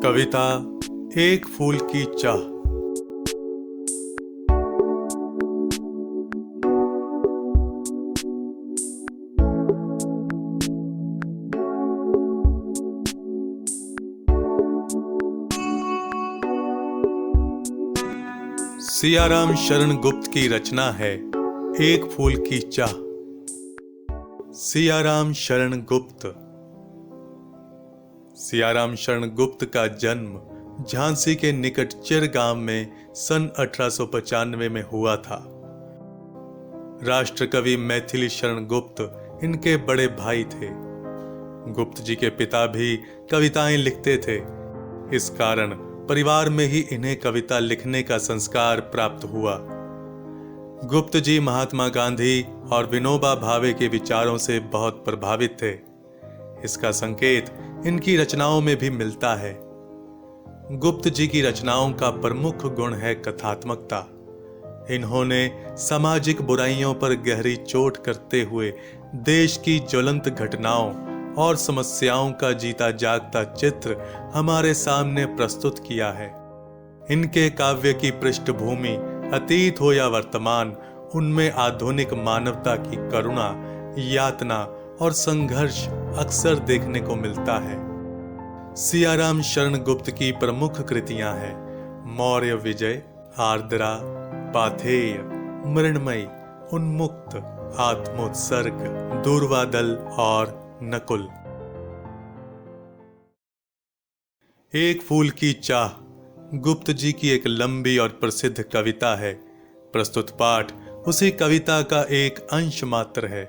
कविता एक फूल की चाह। सियाराम शरण गुप्त की रचना है एक फूल की चाह। सियाराम शरण गुप्त। सियाराम शरण गुप्त का जन्म झांसी के निकट चिर गांव में सन 1895 में हुआ था। राष्ट्रकवि मैथिली शरण गुप्त इनके बड़े भाई थे। गुप्त जी के पिता भी कविताएं लिखते थे। इस कारण परिवार में ही इन्हें कविता लिखने का संस्कार प्राप्त हुआ। गुप्त जी महात्मा गांधी और विनोबा भावे के विचारों से बहुत प्रभावित थे। इसका संकेत इनकी रचनाओं में भी मिलता है। गुप्त जी की रचनाओं का प्रमुख गुण है कथात्मकता। इन्होंने सामाजिक बुराइयों पर गहरी चोट करते हुए देश की ज्वलंत घटनाओं और समस्याओं का जीता जागता चित्र हमारे सामने प्रस्तुत किया है। इनके काव्य की पृष्ठभूमि अतीत हो या वर्तमान, उनमें आधुनिक मानवता की करुणा, यातना और संघर्ष अक्सर देखने को मिलता है। सियाराम शरण गुप्त की प्रमुख कृतियां हैं मौर्य विजय, आर्द्रा, पाथेय, मृण्मयी, उन्मुक्त, आत्मोत्सर्ग, दूर्वादल और नकुल। एक फूल की चाह गुप्त जी की एक लंबी और प्रसिद्ध कविता है। प्रस्तुत पाठ उसी कविता का एक अंश मात्र है।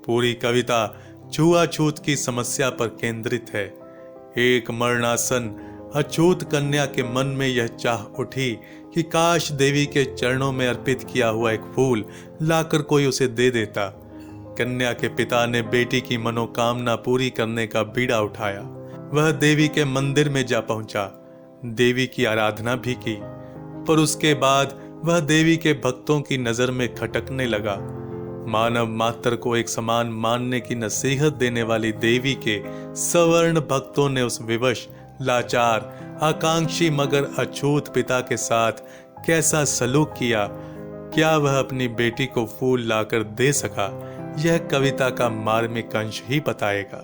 पूरी कविता छुआछूत की समस्या पर केंद्रित है। एक मरणासन अछूत कन्या के मन में यह चाह उठी कि काश देवी के चरणों में अर्पित किया हुआ एक फूल लाकर कोई उसे दे देता। कन्या के पिता ने बेटी की मनोकामना पूरी करने का बीड़ा उठाया। वह देवी के मंदिर में जा पहुंचा, देवी की आराधना भी की, पर उसके बाद वह देवी के भक्तों की नजर में खटकने लगा। मानव मात्र को एक समान मानने की नसीहत देने वाली देवी के सवर्ण भक्तों ने उस विवश, लाचार, आकांक्षी मगर अछूत पिता के साथ कैसा सलूक किया। क्या वह अपनी बेटी को फूल लाकर दे सका? यह कविता का मार्मिक अंश ही बताएगा।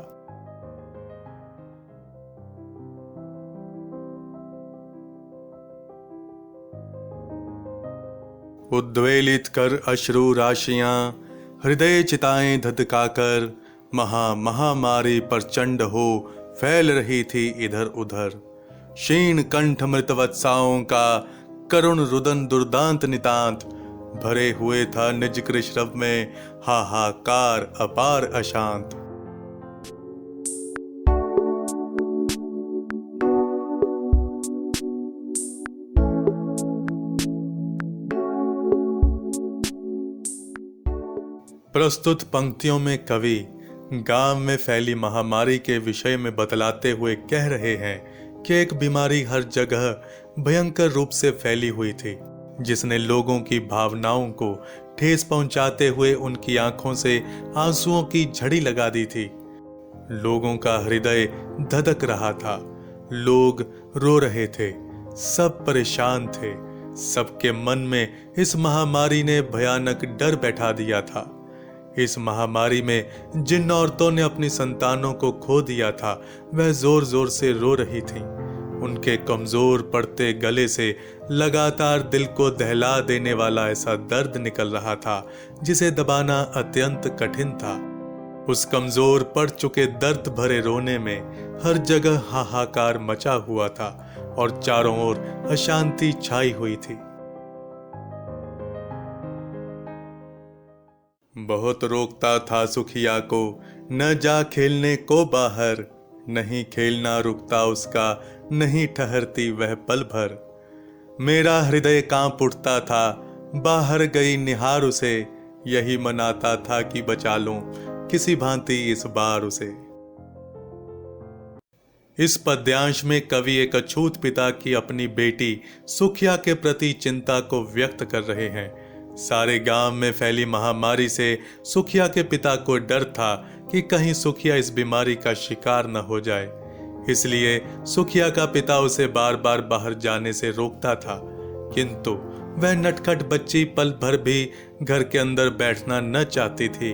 उद्वेलित कर अश्रु राशियां, हृदय चिताएं धधकाकर, महामारी प्रचंड हो फैल रही थी इधर उधर। क्षीण कंठ मृतवत्साओं का करुण रुदन दुर्दांत नितांत, भरे हुए था निज कृश्रव में हाहाकार अपार अशांत। प्रस्तुत पंक्तियों में कवि गांव में फैली महामारी के विषय में बतलाते हुए कह रहे हैं कि एक बीमारी हर जगह भयंकर रूप से फैली हुई थी, जिसने लोगों की भावनाओं को ठेस पहुंचाते हुए उनकी आंखों से आंसुओं की झड़ी लगा दी थी। लोगों का हृदय धधक रहा था, लोग रो रहे थे, सब परेशान थे। सबके मन में इस महामारी ने भयानक डर बैठा दिया था। इस महामारी में जिन औरतों ने अपनी संतानों को खो दिया था, वह जोर जोर से रो रही थीं। उनके कमजोर पड़ते गले से लगातार दिल को दहला देने वाला ऐसा दर्द निकल रहा था जिसे दबाना अत्यंत कठिन था। उस कमजोर पड़ चुके दर्द भरे रोने में हर जगह हाहाकार मचा हुआ था और चारों ओर अशांति छाई हुई थी। बहुत रोकता था सुखिया को, न जा खेलने को बाहर, नहीं खेलना रुकता उसका, नहीं ठहरती वह पल भर। मेरा हृदय कांप उठता था, बाहर गई निहार उसे, यही मनाता था कि बचा लूं किसी भांति इस बार उसे। इस पद्यांश में कवि एक अछूत पिता की अपनी बेटी सुखिया के प्रति चिंता को व्यक्त कर रहे हैं। सारे गांव में फैली महामारी से सुखिया के पिता को डर था कि कहीं सुखिया इस बीमारी का शिकार न हो जाए। इसलिए सुखिया का पिता उसे बार बार बाहर जाने से रोकता था, किंतु वह नटखट बच्ची पल भर भी घर के अंदर बैठना न चाहती थी।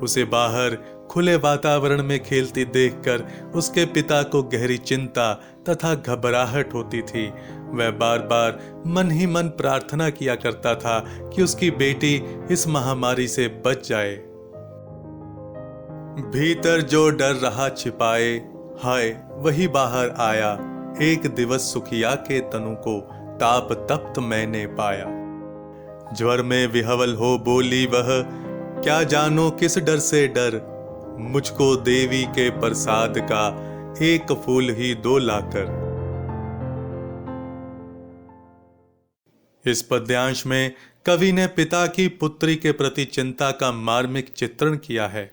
उसे बाहर खुले वातावरण में खेलती देखकर उसके पिता को गहरी चिंता तथा घबराहट होती थी। वह बार बार मन ही मन प्रार्थना किया करता था कि उसकी बेटी इस महामारी से बच जाए। भीतर जो डर रहा छिपाए, हाय वही बाहर आया। एक दिवस सुखिया के तनु को ताप तप्त मैंने पाया। ज्वर में विहवल हो बोली वह, क्या जानो किस डर से डर, मुझको देवी के प्रसाद का एक फूल ही दो लाकर। इस पद्यांश में कवि ने पिता की पुत्री के प्रति चिंता का मार्मिक चित्रण किया है।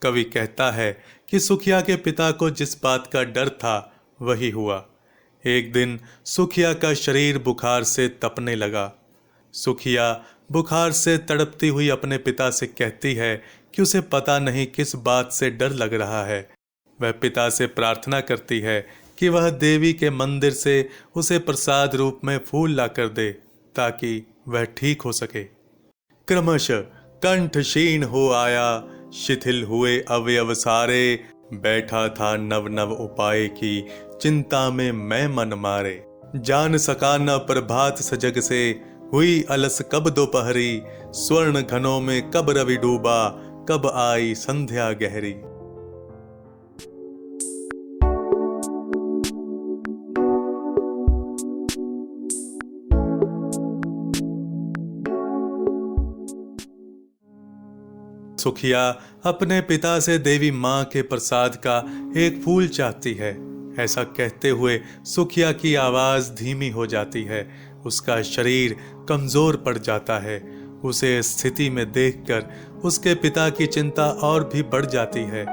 कवि कहता है कि सुखिया के पिता को जिस बात का डर था वही हुआ। एक दिन सुखिया का शरीर बुखार से तपने लगा। सुखिया बुखार से तड़पती हुई अपने पिता से कहती है कि उसे पता नहीं किस बात से डर लग रहा है। वह पिता से प्रार्थना करती है कि वह देवी के मंदिर से उसे प्रसाद रूप में फूल लाकर दे ताकि वह ठीक हो सके। क्रमशः कंठ क्षीण हो आया, शिथिल हुए अवयव सारे, बैठा था नव नव उपाय की चिंता में मैं मन मारे। जान सका न प्रभात सजग से, हुई अलस कब दोपहरी, स्वर्ण घनों में कब रवि डूबा, कब आई संध्या गहरी। सुखिया अपने पिता से देवी मां के प्रसाद का एक फूल चाहती है। ऐसा कहते हुए सुखिया की आवाज धीमी हो जाती है। उसका शरीर कमजोर पड़ जाता है। उसे स्थिति में देखकर उसके पिता की चिंता और भी बढ़ जाती है।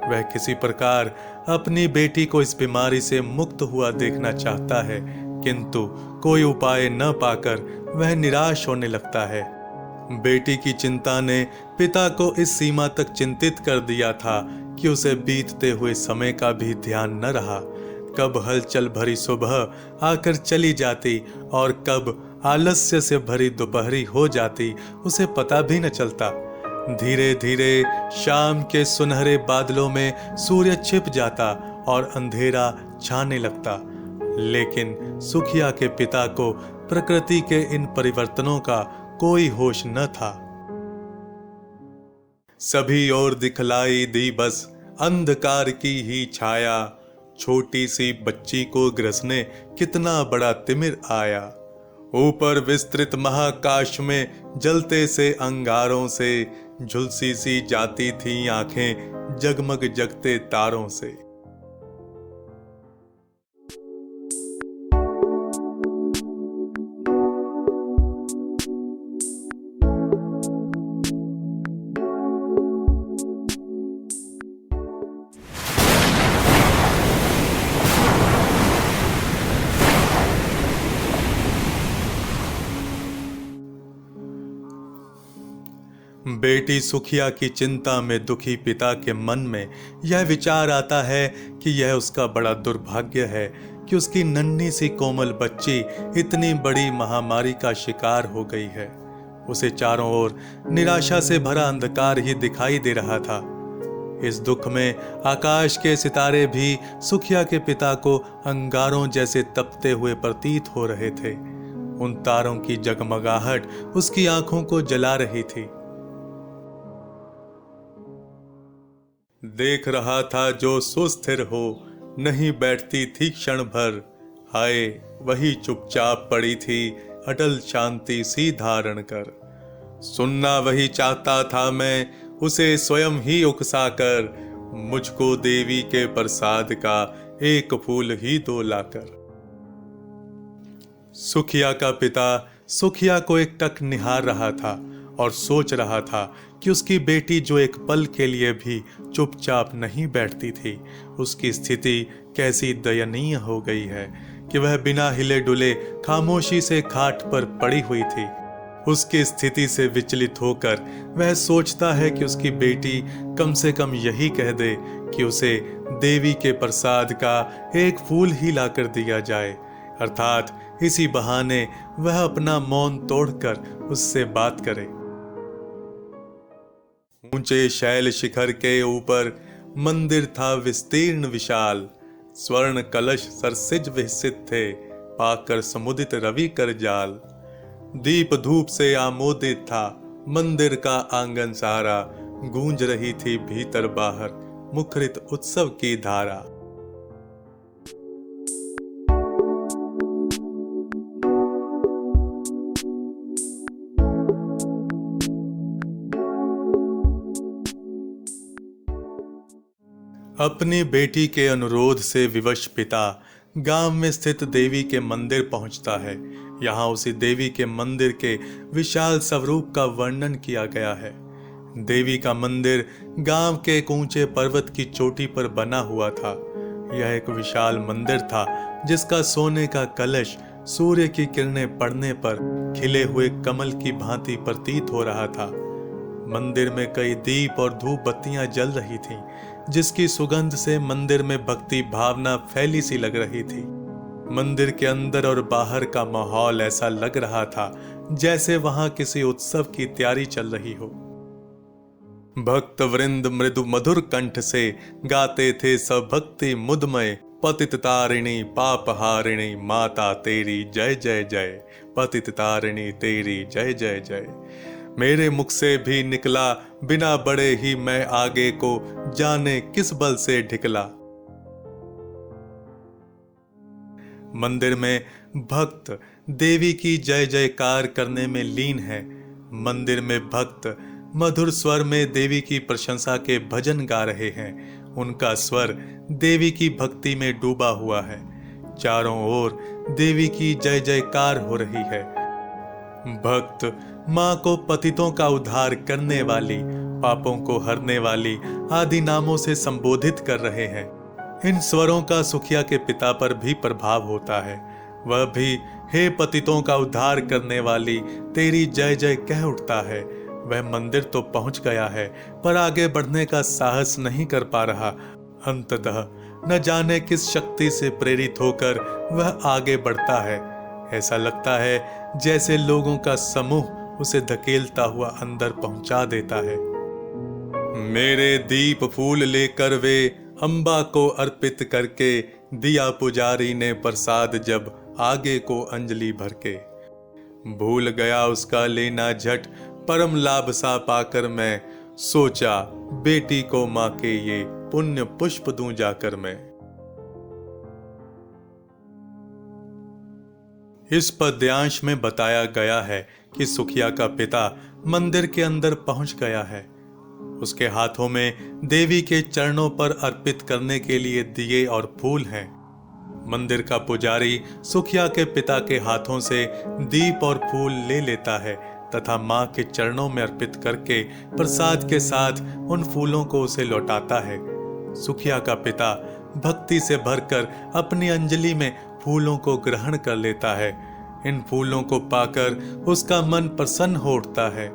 वह किसी प्रकार अपनी बेटी को इस बीमारी से मुक्त हुआ देखना चाहता है, किंतु कोई उपाय न पाकर वह निराश होने लगता है। बेटी की चिंता ने पिता को इस सीमा तक चिंतित कर दिया था कि उसे बीतते हुए समय का भी ध्यान न रहा। कब हलचल भरी सुबह आकर चली जाती और कब आलस्य से भरी दोपहरी हो जाती, उसे पता भी न चलता। धीरे धीरे शाम के सुनहरे बादलों में सूर्य छिप जाता और अंधेरा छाने लगता। लेकिन सुखिया के पिता को प्रकृति के इन परिवर्तनों का कोई होश न था। सभी ओर दिखलाई दी बस अंधकार की ही छाया, छोटी सी बच्ची को ग्रसने कितना बड़ा तिमिर आया। ऊपर विस्तृत महाकाश में जलते से अंगारों से, झुलसी सी जाती थी आंखें जगमग जगते तारों से। बेटी सुखिया की चिंता में दुखी पिता के मन में यह विचार आता है कि यह उसका बड़ा दुर्भाग्य है कि उसकी नन्ही सी कोमल बच्ची इतनी बड़ी महामारी का शिकार हो गई है। उसे चारों ओर निराशा से भरा अंधकार ही दिखाई दे रहा था। इस दुख में आकाश के सितारे भी सुखिया के पिता को अंगारों जैसे तपते हुए प्रतीत हो रहे थे। उन तारों की जगमगाहट उसकी आंखों को जला रही थी। देख रहा था जो सुस्थिर हो, नहीं बैठती थी क्षण भर, हाय वही चुपचाप पड़ी थी अटल शांति सी धारण कर। सुनना वही चाहता था मैं, उसे स्वयं ही उकसाकर, मुझको देवी के प्रसाद का एक फूल ही दो लाकर। सुखिया का पिता सुखिया को एकटक निहार रहा था और सोच रहा था कि उसकी बेटी जो एक पल के लिए भी चुपचाप नहीं बैठती थी, उसकी स्थिति कैसी दयनीय हो गई है कि वह बिना हिले डुले खामोशी से खाट पर पड़ी हुई थी। उसकी स्थिति से विचलित होकर वह सोचता है कि उसकी बेटी कम से कम यही कह दे कि उसे देवी के प्रसाद का एक फूल ही लाकर दिया जाए, अर्थात इसी बहाने वह अपना मौन तोड़कर उससे बात करे। ऊंचे शैल शिखर के ऊपर मंदिर था विस्तीर्ण विशाल, स्वर्ण कलश सरसिज विकसित थे, पाकर समुदित रवि कर जाल। दीप धूप से आमोदित था मंदिर का आंगन सारा, गूंज रही थी भीतर बाहर मुखरित उत्सव की धारा। अपनी बेटी के अनुरोध से विवश पिता गांव में स्थित देवी के मंदिर पहुंचता है। यहाँ उसी देवी के मंदिर के विशाल स्वरूप का वर्णन किया गया है। देवी का मंदिर गांव के एक ऊंचे पर्वत की चोटी पर बना हुआ था। यह एक विशाल मंदिर था जिसका सोने का कलश सूर्य की किरणें पड़ने पर खिले हुए कमल की भांति प्रतीत हो रहा था। मंदिर में कई दीप और धूप बत्तियां जल रही थीं, जिसकी सुगंध से मंदिर में भक्ति भावना फैली सी लग रही थी। मंदिर के अंदर और बाहर का माहौल ऐसा लग रहा था जैसे वहां किसी उत्सव की तैयारी चल रही हो। भक्त वृंद मृदु मधुर कंठ से गाते थे सब भक्ति मुदमय, पतित तारिणी पाप हारिणी माता तेरी जय जय जय, पतित तारिणी तेरी जय जय जय। मेरे मुख से भी निकला बिना बड़े ही मैं आगे को, जाने किस बल से ढिकला। मंदिर में भक्त देवी की जय जयकार करने में लीन है। मंदिर में भक्त मधुर स्वर में देवी की प्रशंसा के भजन गा रहे हैं। उनका स्वर देवी की भक्ति में डूबा हुआ है। चारों ओर देवी की जय जयकार हो रही है। भक्त मां को पतितों का उद्धार करने वाली, पापों को हरने वाली आदि नामों से संबोधित कर रहे हैं। इन स्वरों का सुखिया के पिता पर भी प्रभाव होता है। वह भी हे पतितों का उद्धार करने वाली तेरी जय जय कह उठता है। वह मंदिर तो पहुंच गया है पर आगे बढ़ने का साहस नहीं कर पा रहा। अंततः न जाने किस शक्ति से प्रेरित होकर वह आगे बढ़ता है। ऐसा लगता है जैसे लोगों का समूह उसे धकेलता हुआ अंदर पहुंचा देता है। मेरे दीप फूल लेकर वे अम्बा को अर्पित करके, दिया पुजारी ने प्रसाद जब आगे को अंजलि भर के। भूल गया उसका लेना झट परम लाभ सा पाकर मैं, सोचा बेटी को मां के ये पुण्य पुष्प दूं जाकर मैं। इस पद्यांश में बताया गया है कि सुखिया का पिता मंदिर के अंदर पहुंच गया है। उसके हाथों में देवी के चरणों पर अर्पित करने के लिए दिए और फूल हैं। मंदिर का पुजारी सुखिया के पिता के हाथों से दीप और फूल ले लेता है तथा मां के चरणों में अर्पित करके प्रसाद के साथ उन फूलों को उसे लौटाता है। सुखिया का पिता भक्ति से भरकर अपनी अंजलि में फूलों को ग्रहण कर लेता है। इन फूलों को पाकर उसका मन प्रसन्न हो उठता है।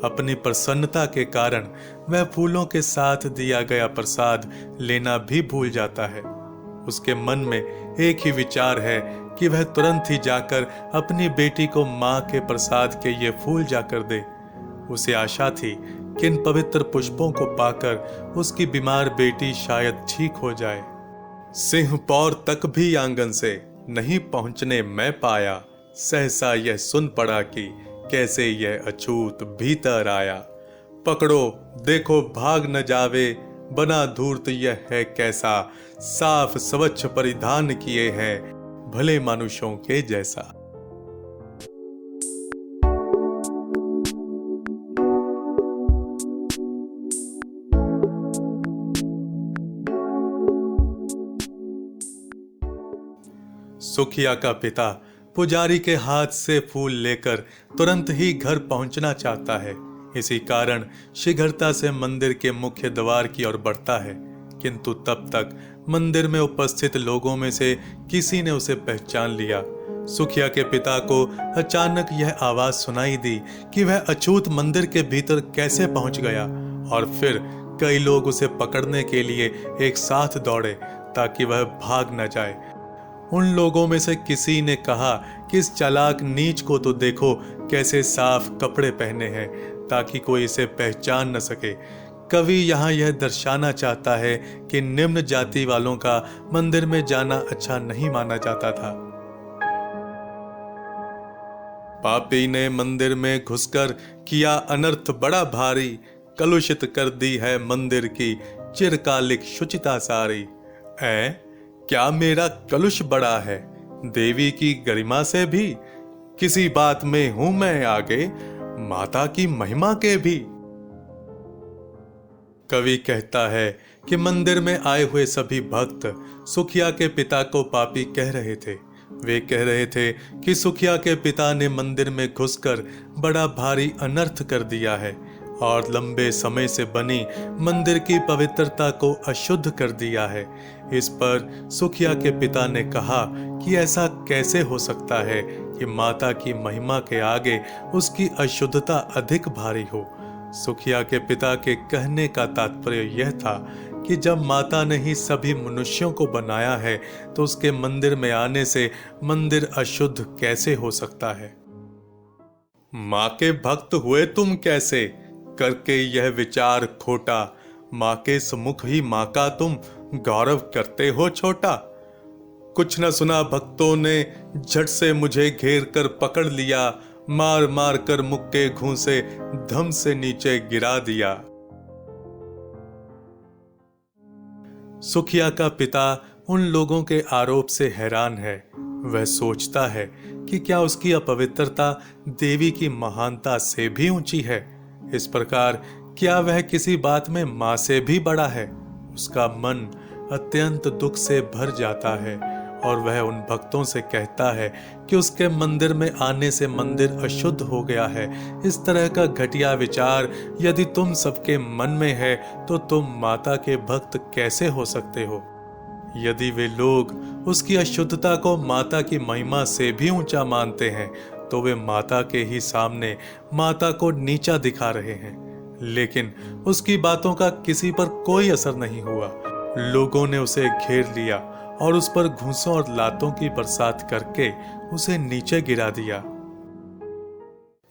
अपनी प्रसन्नता के कारण वह फूलों के साथ दिया गया प्रसाद लेना भी भूल जाता है। उसके मन में एक ही विचार है कि वह तुरंत ही जाकर अपनी बेटी को मां के प्रसाद के ये फूल जाकर दे। उसे आशा थी कि इन पवित्र पुष्पों को पाकर उसकी बीमार बेटी शायद ठीक हो जाए। सिंह पौर तक भी आंगन से नहीं पहुंचने मैं पाया, सहसा यह सुन पड़ा कि कैसे यह अछूत भीतर आया। पकड़ो देखो भाग न जावे, बना धूर्त यह है कैसा, साफ स्वच्छ परिधान किए हैं भले मनुष्यों के जैसा। सुखिया का पिता पुजारी के हाथ से फूल लेकर तुरंत ही घर पहुंचना चाहता है। इसी कारण शीघ्रता से मंदिर के मुख्य द्वार की ओर बढ़ता है, किंतु तब तक मंदिर में उपस्थित लोगों में से किसी ने उसे पहचान लिया। सुखिया के पिता को अचानक यह आवाज सुनाई दी कि वह अछूत मंदिर के भीतर कैसे पहुंच गया, और फिर कई लोग उसे पकड़ने के लिए एक साथ दौड़े ताकि वह भाग न जाए। उन लोगों में से किसी ने कहा कि इस चालाक नीच को तो देखो कैसे साफ कपड़े पहने हैं ताकि कोई इसे पहचान न सके। कवि यहाँ यह दर्शाना चाहता है कि निम्न जाति वालों का मंदिर में जाना अच्छा नहीं माना जाता था। पापी ने मंदिर में घुसकर किया अनर्थ बड़ा भारी, कलुषित कर दी है मंदिर की चिरकालिक शुचिता सारी। क्या मेरा कलुष बड़ा है देवी की गरिमा से भी, किसी बात में हूं मैं आगे माता की महिमा के भी। कवि कहता है कि मंदिर में आए हुए सभी भक्त सुखिया के पिता को पापी कह रहे थे। वे कह रहे थे कि सुखिया के पिता ने मंदिर में घुसकर बड़ा भारी अनर्थ कर दिया है और लंबे समय से बनी मंदिर की पवित्रता को अशुद्ध कर दिया है। इस पर सुखिया के पिता ने कहा कि ऐसा कैसे हो सकता है कि माता की महिमा के आगे उसकी अशुद्धता अधिक भारी हो। सुखिया के पिता के कहने का तात्पर्य यह था कि जब माता ने ही सभी मनुष्यों को बनाया है तो उसके मंदिर में आने से मंदिर अशुद्ध कैसे हो सकता है। माँ के भक्त हुए तुम कैसे करके यह विचार खोटा, माँ के सम्मुख ही माँ का तुम गौरव करते हो छोटा। कुछ न सुना भक्तों ने झट से मुझे घेर कर पकड़ लिया, मार मार कर मुक्के घूंसे धम से नीचे गिरा दिया। सुखिया का पिता उन लोगों के आरोप से हैरान है। वह सोचता है कि क्या उसकी अपवित्रता देवी की महानता से भी ऊंची है। इस प्रकार क्या वह किसी बात में मां से भी बड़ा है। उसका मन अत्यंत दुख से भर जाता है और वह उन भक्तों से कहता है कि उसके मंदिर में आने से मंदिर अशुद्ध हो गया है। इस तरह का घटिया विचार यदि तुम सबके मन में है तो तुम माता के भक्त कैसे हो सकते हो। यदि वे लोग उसकी अशुद्धता को माता की महिमा से भी ऊंचा मानते हैं तो वे माता के ही सामने माता को नीचा दिखा रहे हैं। लेकिन उसकी बातों का किसी पर कोई असर नहीं हुआ। लोगों ने उसे घेर लिया और उस पर घूंसों और लातों की बरसात करके उसे नीचे गिरा दिया।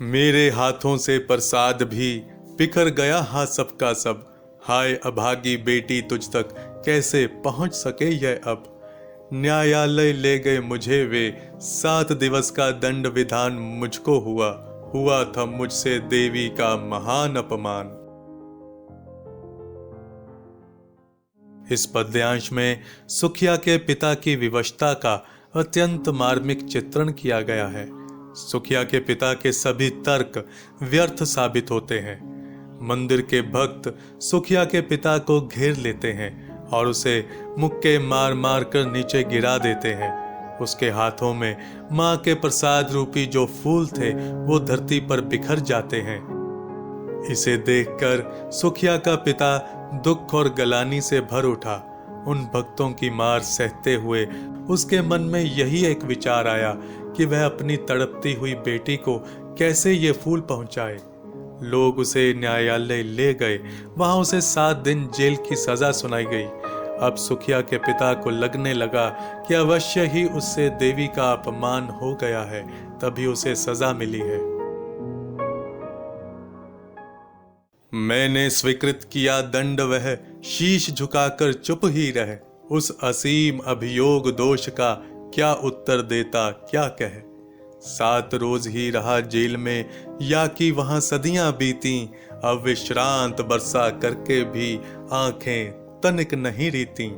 मेरे हाथों से प्रसाद भी बिखर गया हा सबका सब, हाय अभागी बेटी तुझ तक कैसे पहुंच सके यह अब। न्यायालय ले गए मुझे वे, 7 दिवस का दंड विधान मुझको हुआ था मुझसे देवी का महान अपमान। इस पद्यांश में सुखिया के पिता की विवशता का अत्यंत मार्मिक चित्रण किया गया है। सुखिया के पिता के सभी तर्क व्यर्थ साबित होते हैं। मंदिर के भक्त सुखिया के पिता को घेर लेते हैं और उसे मुक्के मार मार कर नीचे गिरा देते हैं। उसके हाथों में मां के प्रसाद रूपी जो फूल थे वो धरती पर बिखर जाते हैं। इसे देखकर सुखिया का पिता दुख और गलानी से भर उठा। उन भक्तों की मार सहते हुए उसके मन में यही एक विचार आया कि वह अपनी तड़पती हुई बेटी को कैसे ये फूल पहुंचाए। लोग उसे न्यायालय ले गए। वहां उसे 7 दिन जेल की सजा सुनाई गई। अब सुखिया के पिता को लगने लगा कि अवश्य ही उससे देवी का अपमान हो गया है, तभी उसे सजा मिली है। मैंने स्वीकृत किया दंड, वह शीश झुकाकर चुप ही रहे। उस असीम अभियोग दोष का क्या उत्तर देता क्या कहे। 7 रोज ही रहा जेल में, या कि वहां सदियां बीती। अब विश्रांत बरसा करके भी आंखें तनिक नहीं रीती।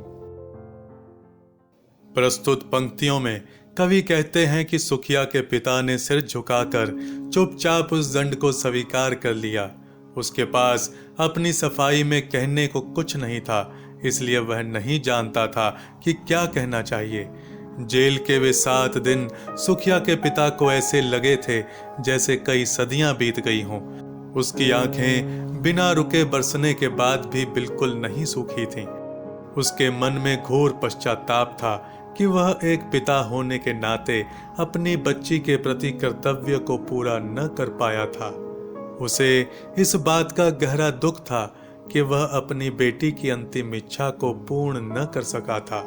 प्रस्तुत पंक्तियों में कवि कहते हैं कि सुखिया के पिता ने सिर झुकाकर चुपचाप उस दंड को स्वीकार कर लिया। उसके पास अपनी सफाई में कहने को कुछ नहीं था, इसलिए वह नहीं जानता था कि क्या कहना चाहिए। जेल के वे 7 दिन सुखिया के पिता को ऐसे लगे थे जैसे कई सदियां बीत गई हों। उसकी आंखें बिना रुके बरसने के बाद भी बिल्कुल नहीं सूखी थीं। उसके मन में घोर पश्चाताप था कि वह एक पिता होने के नाते अपनी बच्ची के प्रति कर्तव्य को पूरा न कर पाया था। उसे इस बात का गहरा दुख था कि वह अपनी बेटी की अंतिम इच्छा को पूर्ण न कर सका था।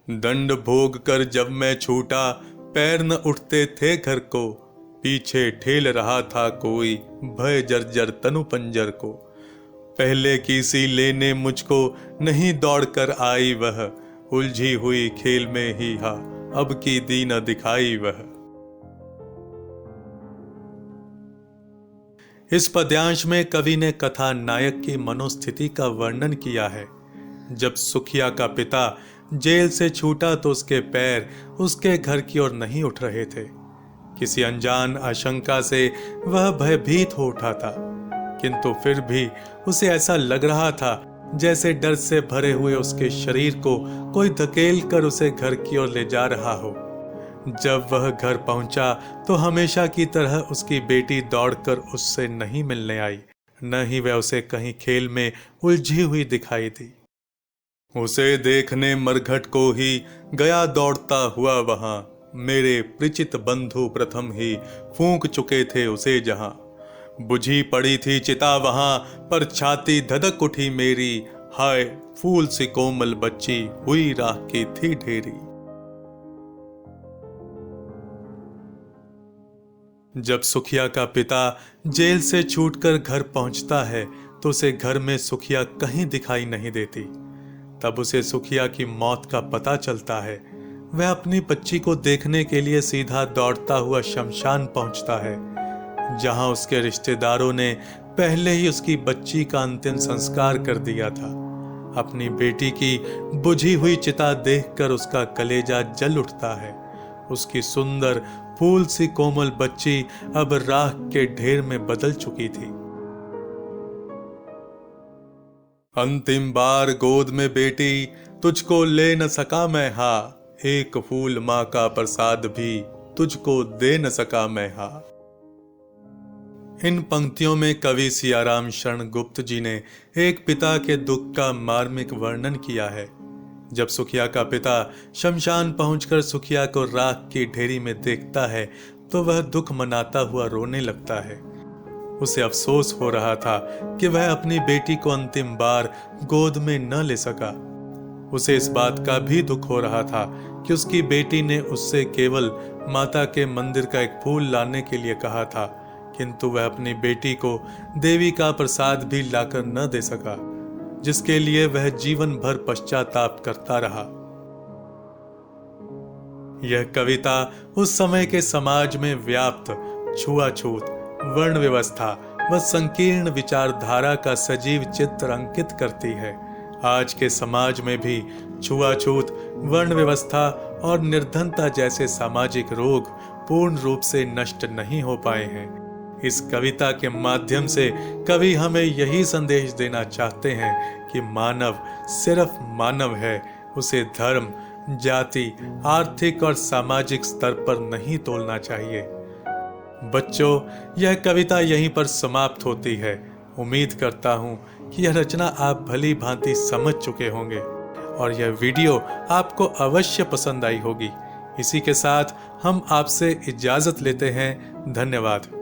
दंड भोग कर जब मैं छूटा, पैर न उठते थे घर को, पीछे ठेल रहा था कोई, भय जर्जर तनु पंजर को। पहले की सी लेने मुझको नहीं दौड़ कर आई वह, उलझी हुई खेल में ही हा अब की दी न दिखाई वह। इस पद्यांश में कवि ने कथा नायक की मनोस्थिति का वर्णन किया है। जब सुखिया का पिता जेल से छूटा तो उसके पैर उसके घर की ओर नहीं उठ रहे थे। किसी अनजान आशंका से वह भयभीत हो उठा था, किंतु फिर भी उसे ऐसा लग रहा था जैसे डर से भरे हुए उसके शरीर को कोई धकेल कर उसे घर की ओर ले जा रहा हो। जब वह घर पहुंचा तो हमेशा की तरह उसकी बेटी दौड़कर उससे नहीं मिलने आई, न ही वह उसे कहीं खेल में उलझी हुई दिखाई दी। उसे देखने मरघट को ही गया दौड़ता हुआ वहां, मेरे परिचित बंधु प्रथम ही फूंक चुके थे उसे जहां। बुझी पड़ी थी चिता वहां पर छाती धधक उठी मेरी, हाय फूल सी कोमल बच्ची हुई राख की थी ढेरी। जब सुखिया का पिता जेल से छूटकर घर पहुंचता है तो उसे घर में सुखिया कहीं दिखाई नहीं देती। तब उसे सुखिया की मौत का पता चलता है। वह अपनी बच्ची को देखने के लिए सीधा दौड़ता हुआ शमशान पहुंचता है, जहां उसके रिश्तेदारों ने पहले ही उसकी बच्ची का अंतिम संस्कार कर दिया था। अपनी बेटी की बुझी हुई चिता देखकर उसका कलेजा जल उठता है। उसकी सुंदर फूल सी कोमल बच्ची अब राख के ढेर में बदल चुकी थी। अंतिम बार गोद में बेटी तुझको ले न सका मैं हा, एक फूल माँ का प्रसाद भी तुझको दे न सका मैं हा। इन पंक्तियों में कवि सियाराम शरण गुप्त जी ने एक पिता के दुख का मार्मिक वर्णन किया है। जब सुखिया का पिता शमशान पहुंचकर सुखिया को राख की ढेरी में देखता है तो वह दुख मनाता हुआ रोने लगता है। उसे अफसोस हो रहा था कि वह अपनी बेटी को अंतिम बार गोद में न ले सका। उसे इस बात का भी दुख हो रहा था कि उसकी बेटी ने उससे केवल माता के मंदिर का एक फूल लाने के लिए कहा था, किंतु वह अपनी बेटी को देवी का प्रसाद भी लाकर न दे सका, जिसके लिए वह जीवन भर पश्चाताप करता रहा। यह कविता उस समय के समाज में व्याप्त छुआछूत, वर्ण व्यवस्था व संकीर्ण विचारधारा का सजीव चित्र अंकित करती है। आज के समाज में भी छुआछूत, वर्ण व्यवस्था और निर्धनता जैसे सामाजिक रोग पूर्ण रूप से नष्ट नहीं हो पाए हैं। इस कविता के माध्यम से कवि हमें यही संदेश देना चाहते हैं कि मानव सिर्फ मानव है, उसे धर्म, जाति, आर्थिक और सामाजिक स्तर पर नहीं तोलना चाहिए। बच्चों, यह कविता यहीं पर समाप्त होती है। उम्मीद करता हूँ कि यह रचना आप भली भांति समझ चुके होंगे और यह वीडियो आपको अवश्य पसंद आई होगी। इसी के साथ हम आपसे इजाजत लेते हैं। धन्यवाद।